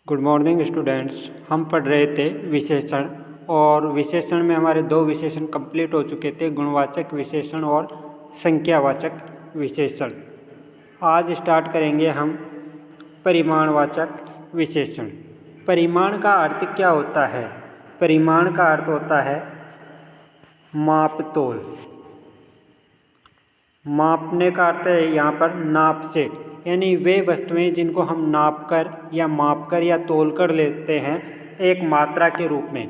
Good morning students. हम पढ़ रहे थे विशेषण और विशेषण में हमारे दो विशेषण कंप्लीट हो चुके थे, गुणवाचक विशेषण और संख्यावाचक विशेषण। आज स्टार्ट करेंगे हम परिमाणवाचक विशेषण। परिमाण का अर्थ क्या होता है? परिमाण का अर्थ होता है मापतोल। मापने का अर्थ है यहाँ पर नाप से, यानी वे वस्तुएं जिनको हम नापकर या तोलकर लेते हैं एक मात्रा के रूप में।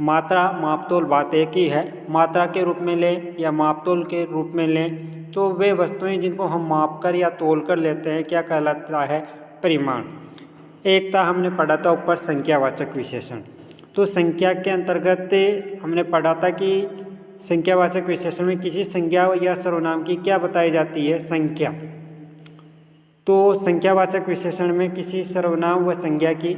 मात्रा मापतोल बात एक ही है। मात्रा के रूप में लें या मापतोल के रूप में लें तो वे वस्तुएं जिनको हम मापकर या तोलकर लेते हैं क्या कहलाता है? परिमाण। एक था हमने पढ़ा था ऊपर संख्यावाचक विशेषण। तो संख्या के अंतर्गत हमने पढ़ा था कि संख्यावाचक विशेषण में किसी संज्ञा या सर्वनाम की क्या बताई जाती है? संख्या। तो संख्यावाचक विशेषण में किसी सर्वनाम व संज्ञा की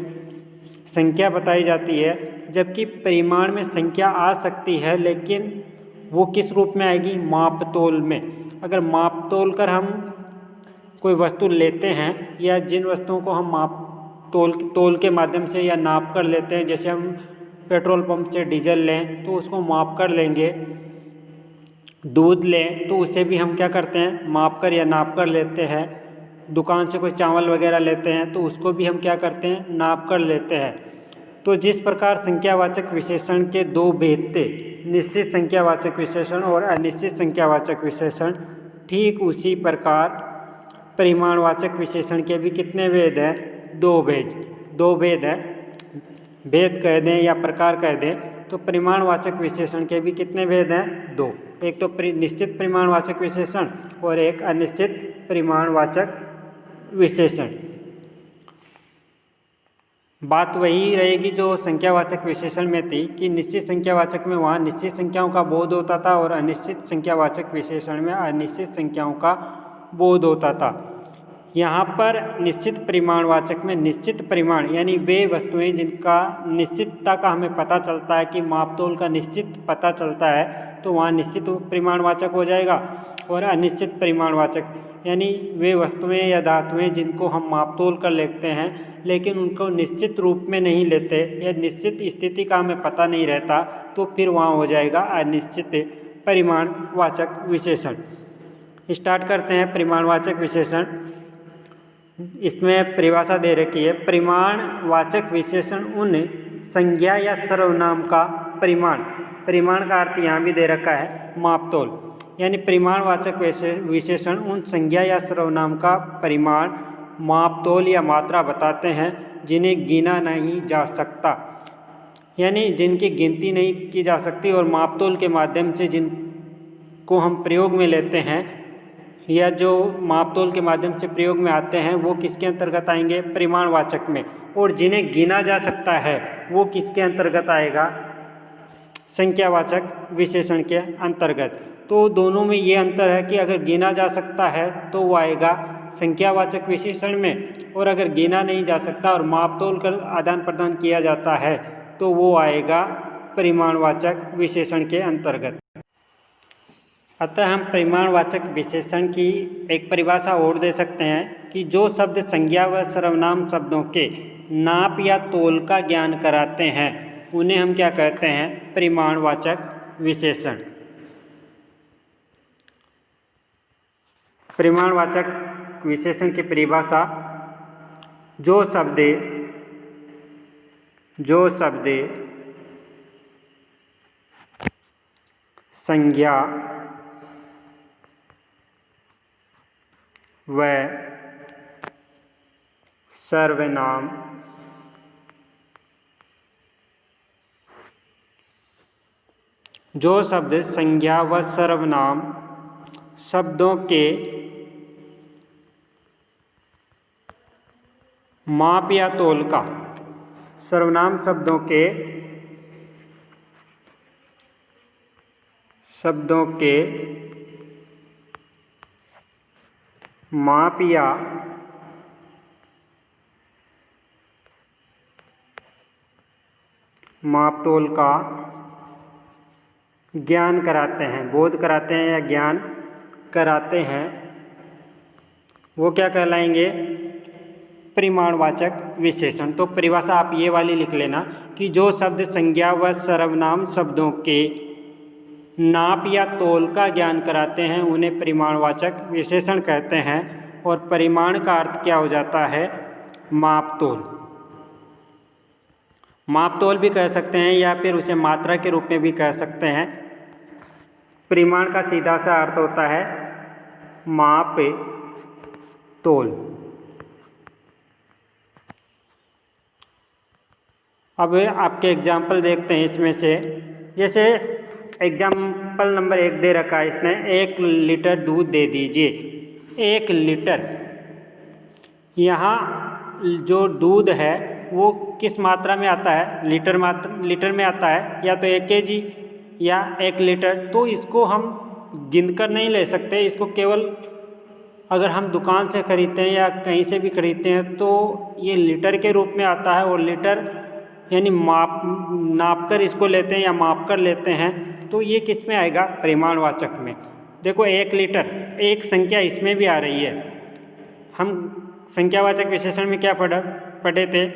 संख्या बताई जाती है, जबकि परिमाण में संख्या आ सकती है, लेकिन वो किस रूप में आएगी? मापतोल में। अगर मापतोल कर हम कोई वस्तु लेते हैं या जिन वस्तुओं को हम तोल के माध्यम से या नाप कर लेते हैं, जैसे हम पेट्रोल पंप से डीजल लें तो उसको माप कर लेंगे, दूध लें तो उसे भी हम क्या करते हैं? माप कर या नाप कर लेते हैं। दुकान से कोई चावल वगैरह लेते हैं तो उसको भी हम क्या करते हैं? नाप कर लेते हैं। तो जिस प्रकार संख्यावाचक विशेषण के दो भेद थे, निश्चित संख्यावाचक विशेषण और अनिश्चित संख्यावाचक विशेषण, ठीक उसी प्रकार परिमाणवाचक विशेषण के भी कितने भेद हैं? दो भेद हैं। भेद कह दें या प्रकार कह दें तो परिमाणवाचक विशेषण के भी कितने भेद हैं? दो। एक तो निश्चित परिमाणवाचक विशेषण और एक अनिश्चित परिमाणवाचक विशेषण। बात वही रहेगी जो संख्यावाचक विशेषण में थी कि निश्चित संख्यावाचक में वहाँ निश्चित संख्याओं का बोध होता था और अनिश्चित संख्यावाचक विशेषण में अनिश्चित संख्याओं का बोध होता था। यहाँ पर निश्चित परिमाणवाचक में निश्चित परिमाण यानी वे वस्तुएं जिनका निश्चितता का हमें पता चलता है कि मापतोल का निश्चित पता चलता है, तो वहाँ निश्चित परिमाणवाचक हो जाएगा। और अनिश्चित परिमाणवाचक यानी वे वस्तुएं या धातुएं जिनको हम मापतोल कर लेते हैं लेकिन उनको निश्चित रूप में नहीं लेते या निश्चित स्थिति का हमें पता नहीं रहता, तो फिर वहाँ हो जाएगा अनिश्चित परिमाणवाचक विशेषण। स्टार्ट करते हैं परिमाणवाचक विशेषण। इसमें परिभाषा दे रखी है, परिमाणवाचक विशेषण उन संज्ञा या सर्वनाम का परिमाण। परिमाण का अर्थ यहाँ भी दे रखा है मापतोल, यानी परिमाणवाचक विशेषण उन संज्ञा या सर्वनाम का परिमाण, मापतोल या मात्रा बताते हैं जिन्हें गिना नहीं जा सकता, यानी जिनकी गिनती नहीं की जा सकती और मापतोल के माध्यम से जिनको हम प्रयोग में लेते हैं या जो मापतोल के माध्यम से प्रयोग में आते हैं वो किसके अंतर्गत आएंगे? परिमाणवाचक में। और जिन्हें गिना जा सकता है वो किसके अंतर्गत आएगा? संख्यावाचक विशेषण के अंतर्गत। तो दोनों में ये अंतर है कि अगर गिना जा सकता है तो वो आएगा संख्यावाचक विशेषण में, और अगर गिना नहीं जा सकता और मापतोल कर आदान प्रदान किया जाता है तो वो आएगा परिमाणवाचक विशेषण के अंतर्गत। अतः हम परिमाणवाचक विशेषण की एक परिभाषा और दे सकते हैं कि जो शब्द संज्ञा व सर्वनाम शब्दों के नाप या तोल का ज्ञान कराते हैं उन्हें हम क्या कहते हैं? परिमाणवाचक विशेषण। परिमाणवाचक विशेषण की परिभाषा, जो शब्द संज्ञा व सर्वनाम जो शब्द संज्ञा व सर्वनाम शब्दों के माप या तोल का, सर्वनाम शब्दों के माप या मापतोल का ज्ञान कराते हैं, बोध कराते हैं या ज्ञान कराते हैं, वो क्या कहलाएंगे? परिमाणवाचक विशेषण। तो परिभाषा आप ये वाली लिख लेना कि जो शब्द संज्ञा व सर्वनाम शब्दों के नाप या तोल का ज्ञान कराते हैं उन्हें परिमाणवाचक विशेषण कहते हैं। और परिमाण का अर्थ क्या हो जाता है? माप तोल। माप तोल भी कह सकते हैं या फिर उसे मात्रा के रूप में भी कह सकते हैं। परिमाण का सीधा सा अर्थ होता है माप तोल। अब आपके एग्जाम्पल देखते हैं इसमें से। जैसे एग्जाम्पल नंबर 1 दे रखा है इसने, 1 लीटर दूध दे दीजिए। 1 लीटर, यहाँ जो दूध है वो किस मात्रा में आता है? लीटर में आता है, या तो 1 kg या 1 लीटर। तो इसको हम गिनकर नहीं ले सकते, इसको केवल अगर हम दुकान से खरीदते हैं या कहीं से भी खरीदते हैं तो ये लीटर के रूप में आता है। और लीटर यानी नाप कर इसको लेते हैं या माप कर लेते हैं। तो ये किस में आएगा? परिमाणवाचक में। देखो 1 लीटर, एक संख्या इसमें भी आ रही है। हम संख्यावाचक विशेषण में क्या पढ़े थे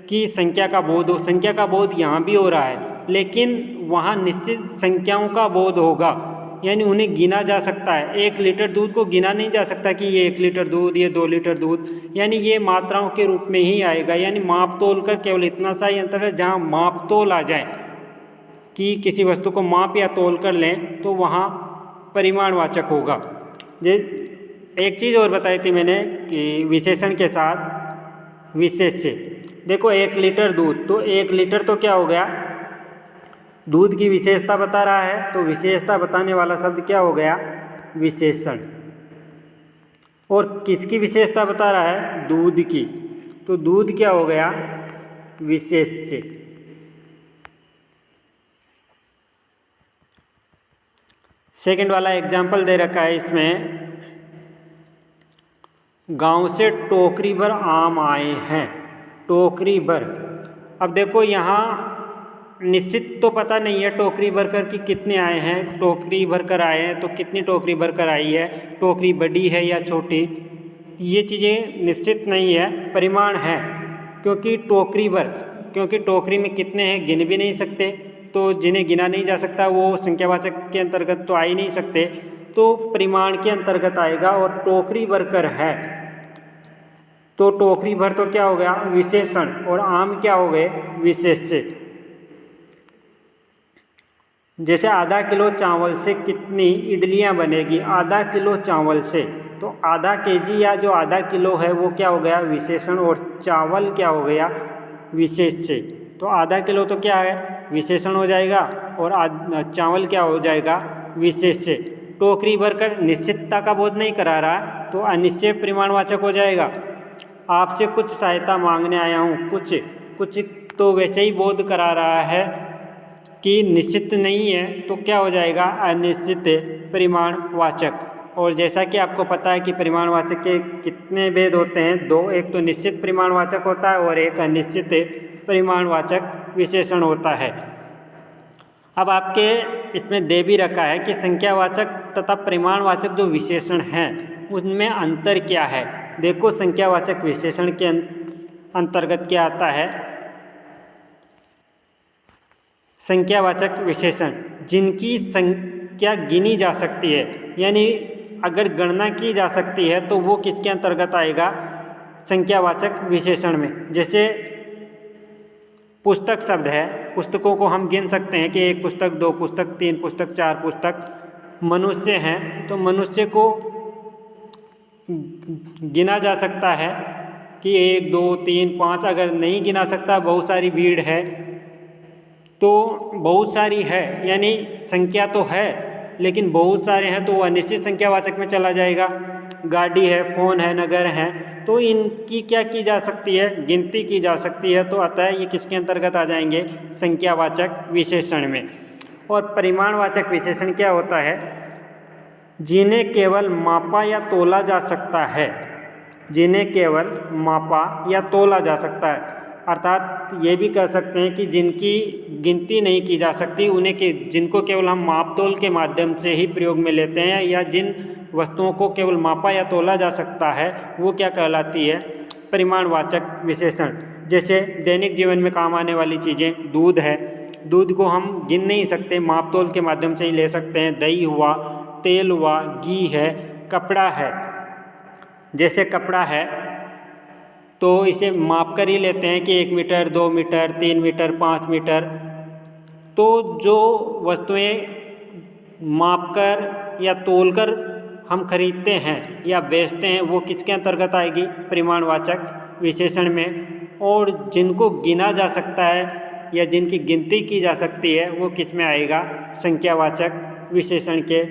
कि संख्या का बोध हो। संख्या का बोध यहाँ भी हो रहा है, लेकिन वहाँ निश्चित संख्याओं का बोध होगा, यानी उन्हें गिना जा सकता है। 1 लीटर दूध को गिना नहीं जा सकता कि ये 1 लीटर दूध, ये 2 लीटर दूध, यानी ये मात्राओं के रूप में ही आएगा। यानी माप तोल कर केवल इतना सा ही अंतर है, जहाँ माप तोल आ जाए कि किसी वस्तु को माप या तोल कर लें तो वहाँ परिमाणवाचक होगा। एक चीज़ और बताई थी मैंने कि विशेषण के साथ विशेष्य। देखो 1 लीटर दूध, तो 1 लीटर तो क्या हो गया? दूध की विशेषता बता रहा है, तो विशेषता बताने वाला शब्द क्या हो गया? विशेषण। और किसकी विशेषता बता रहा है? दूध की, तो दूध क्या हो गया? विशेष्य। सेकंड वाला एग्जाम्पल दे रखा है इसमें, गांव से टोकरी भर आम आए हैं। टोकरी भर, अब देखो यहाँ निश्चित तो पता नहीं है टोकरी भरकर कि कितने आए हैं। टोकरी भरकर आए हैं तो कितनी टोकरी भरकर आई है, टोकरी बड़ी है या छोटी, ये चीज़ें निश्चित नहीं है। परिमाण है क्योंकि टोकरी भर, क्योंकि टोकरी में कितने हैं गिन भी नहीं सकते, तो जिन्हें गिना नहीं जा सकता वो संख्यावाचक के अंतर्गत तो आ ही नहीं सकते, तो परिमाण के अंतर्गत आएगा। और टोकरी भरकर है, तो टोकरी भर तो क्या हो गया? विशेषण। और आम क्या हो गए? विशेष्य। जैसे आधा किलो चावल से कितनी इडलियां बनेगी? आधा किलो चावल से, तो आधा केजी या जो आधा किलो है वो क्या हो गया? विशेषण। और चावल क्या हो गया? विशेष्य। तो आधा किलो तो क्या है? विशेषण हो जाएगा, और चावल क्या हो जाएगा? विशेष्य। टोकरी भरकर निश्चितता का बोध नहीं करा रहा, तो अनिश्चय परिमाणवाचक हो जाएगा। आपसे कुछ सहायता मांगने आया हूँ, कुछ तो वैसे ही बोध करा रहा है कि निश्चित नहीं है, तो क्या हो जाएगा? अनिश्चित परिमाणवाचक। और जैसा कि आपको पता है कि परिमाणवाचक के कितने भेद होते हैं? 2। एक तो निश्चित परिमाणवाचक होता है और एक अनिश्चित परिमाणवाचक विशेषण होता है। अब आपके इसमें दे भी रखा है कि संख्यावाचक तथा परिमाणवाचक जो विशेषण हैं उनमें अंतर क्या है। देखो संख्यावाचक विशेषण के अंतर्गत क्या आता है? संख्यावाचक विशेषण जिनकी संख्या गिनी जा सकती है, यानी अगर गणना की जा सकती है तो वो किसके अंतर्गत आएगा? संख्यावाचक विशेषण में। जैसे पुस्तक शब्द है, पुस्तकों को हम गिन सकते हैं कि 1 पुस्तक, 2 पुस्तक, 3 पुस्तक, 4 पुस्तक। मनुष्य हैं तो मनुष्य को गिना जा सकता है कि 1, 2, 3, 5। अगर नहीं गिना सकता, बहुत सारी भीड़ है, तो बहुत सारी है यानी संख्या तो है लेकिन बहुत सारे हैं, तो वो अनिश्चित संख्यावाचक में चला जाएगा। गाड़ी है, फ़ोन है, नगर हैं, तो इनकी क्या की जा सकती है? गिनती की जा सकती है। तो अतः ये किसके अंतर्गत आ जाएंगे? संख्यावाचक विशेषण में। और परिमाणवाचक विशेषण क्या होता है? जिन्हें केवल मापा या तोला जा सकता है। जिन्हें केवल मापा या तोला जा सकता है, अर्थात ये भी कह सकते हैं कि जिनकी गिनती नहीं की जा सकती, जिनको केवल हम माप तोल के माध्यम से ही प्रयोग में लेते हैं, या जिन वस्तुओं को केवल मापा या तोला जा सकता है वो क्या कहलाती है? परिमाणवाचक विशेषण। जैसे दैनिक जीवन में काम आने वाली चीज़ें, दूध है, दूध को हम गिन नहीं सकते, माप तोल के माध्यम से ही ले सकते हैं। दही हुआ, तेल हुआ, घी है, कपड़ा है। जैसे कपड़ा है तो इसे माप कर ही लेते हैं कि 1 मीटर, 2 मीटर, 3 मीटर, 5 मीटर। तो जो वस्तुएं माप कर या तोल कर हम खरीदते हैं या बेचते हैं वो किसके अंतर्गत आएगी? परिमाणवाचक विशेषण में। और जिनको गिना जा सकता है या जिनकी गिनती की जा सकती है वो किस में आएगा? संख्यावाचक विशेषण के